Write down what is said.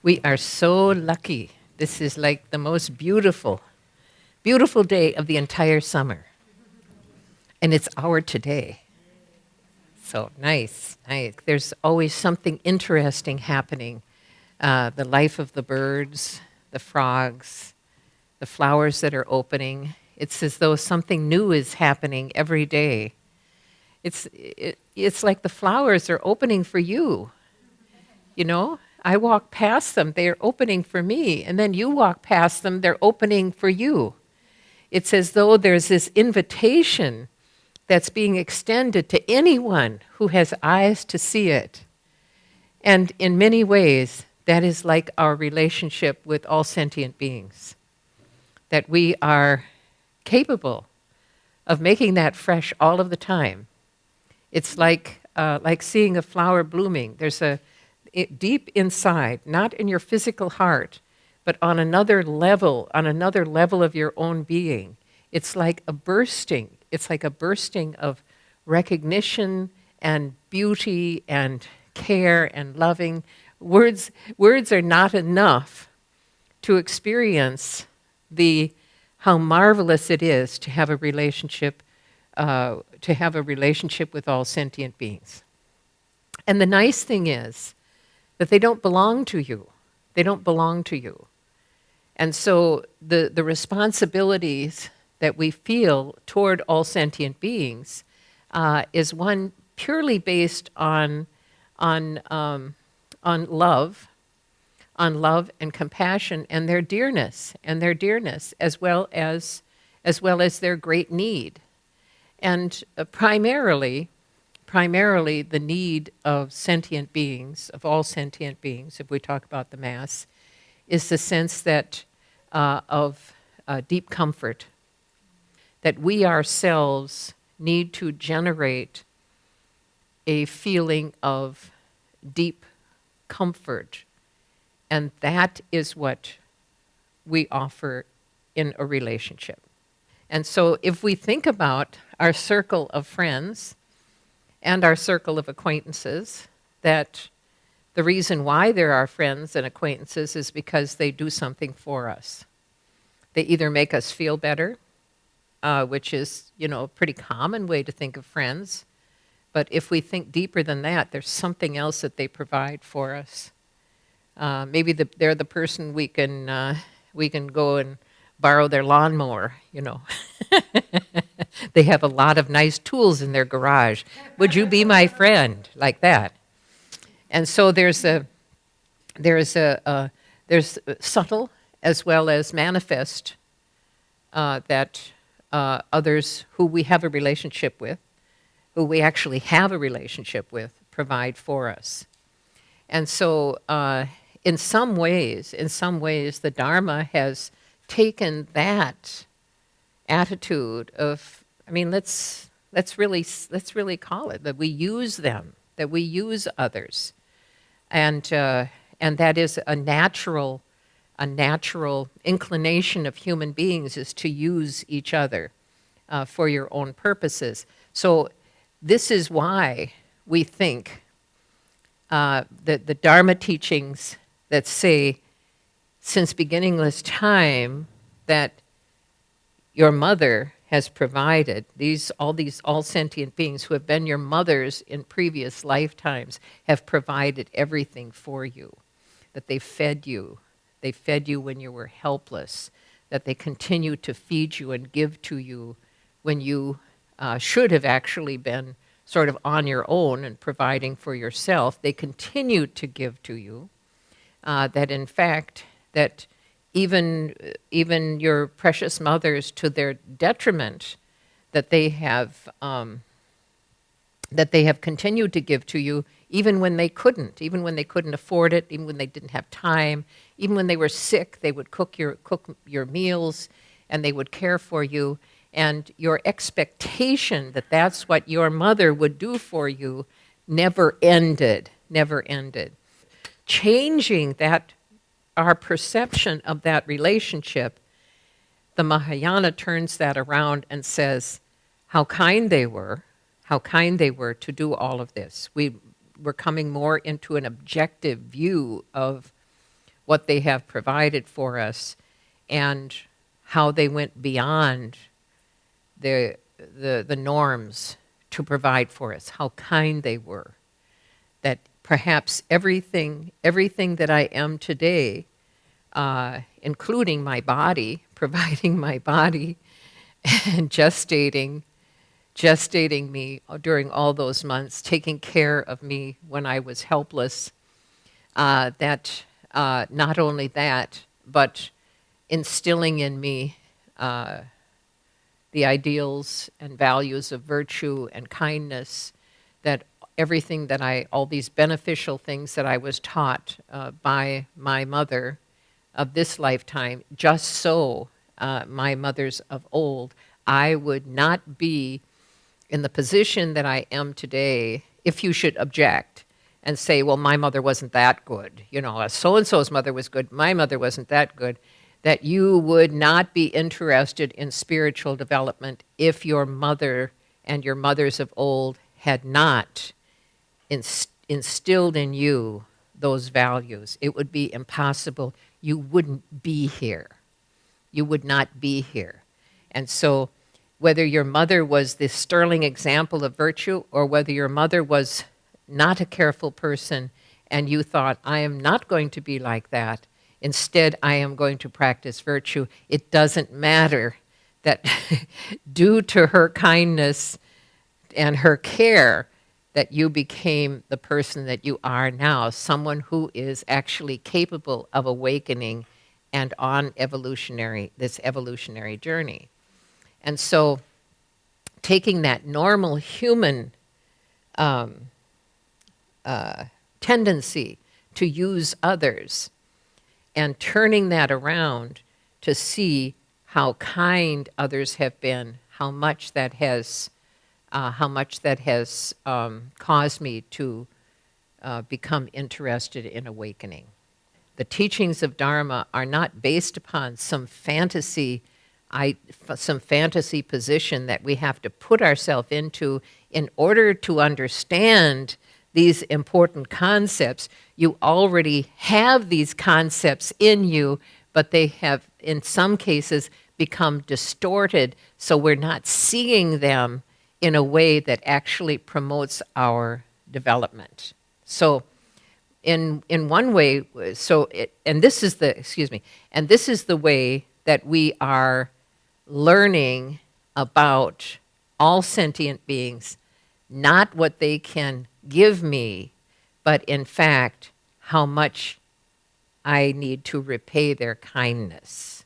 We are so lucky. This is like the most beautiful, beautiful day of the entire summer. And it's our today. So nice, nice. There's always something interesting happening. The life of the birds, the frogs, the flowers that are opening. It's as though something new is happening every day. It's like the flowers are opening for you. You know, I walk past them, they're opening for me. And then you walk past them, they're opening for you. It's as though there's this invitation that's being extended to anyone who has eyes to see it. And in many ways, that is like our relationship with all sentient beings, that we are capable of making that fresh all of the time. It's like seeing a flower blooming. There's deep inside, not in your physical heart, but on another level of your own being. It's like a bursting. It's like a bursting of recognition and beauty and care and loving. Words are not enough to experience how marvelous it is to have a relationship with all sentient beings. And the nice thing is that they don't belong to you. They don't belong to you. And so the responsibilities that we feel toward all sentient beings is one purely based on love and compassion and their dearness, as well as their great need. And primarily the need of sentient beings, of all sentient beings, if we talk about the Mass, is the sense that of deep comfort, that we ourselves need to generate a feeling of deep comfort, and that is what we offer in a relationship. And so if we think about our circle of friends and our circle of acquaintances, that the reason why there are friends and acquaintances is because they do something for us. They either make us feel better, which is, a pretty common way to think of friends. But if we think deeper than that, there's something else that they provide for us. Maybe they're the person we can go and borrow their lawnmower, They have a lot of nice tools in their garage. Would you be my friend? Like that. And so there's subtle as well as manifest that others who we have a relationship with, who we actually have a relationship with, provide for us. And so in some ways, the Dharma has taken that attitude of, let's really call it that we use them, that we use others, and that is a natural inclination of human beings, is to use each other for your own purposes. So this is why we think that the Dharma teachings that say, since beginningless time, that your mother has provided, all sentient beings who have been your mothers in previous lifetimes have provided everything for you, that they fed you when you were helpless, that they continue to feed you and give to you when you should have actually been sort of on your own and providing for yourself. They continue to give to you, that in fact, that even your precious mothers, to their detriment, that they have continued to give to you, even when they couldn't afford it, even when they didn't have time, even when they were sick. They would cook your meals, and they would care for you. And your expectation that that's what your mother would do for you never ended. Changing that, our perception of that relationship, the Mahayana turns that around and says how kind they were to do all of this. We're coming more into an objective view of what they have provided for us, and how they went beyond the norms to provide for us, how kind they were. That perhaps everything that I am today, including my body, providing my body and gestating me during all those months, taking care of me when I was helpless, that not only that, but instilling in me the ideals and values of virtue and kindness, that everything that all these beneficial things that I was taught by my mother of this lifetime, just so my mothers of old, I would not be in the position that I am today. If you should object and say, well, my mother wasn't that good, so-and-so's mother was good, my mother wasn't that good, that you would not be interested in spiritual development if your mother and your mothers of old had not instilled in you those values. It would be impossible. You wouldn't be here. You would not be here. And so whether your mother was this sterling example of virtue, or whether your mother was not a careful person and you thought, I am not going to be like that, instead I am going to practice virtue, it doesn't matter that due to her kindness and her care, that you became the person that you are now, someone who is actually capable of awakening and on this evolutionary journey. And so taking that normal human tendency to use others and turning that around to see how kind others have been, how much that has caused me to become interested in awakening. The teachings of Dharma are not based upon some fantasy position that we have to put ourselves into in order to understand these important concepts. You already have these concepts in you, but they have, in some cases, become distorted, so we're not seeing them in a way that actually promotes our development. So in one way, and this is the way that we are learning about all sentient beings, not what they can give me, but in fact, how much I need to repay their kindness.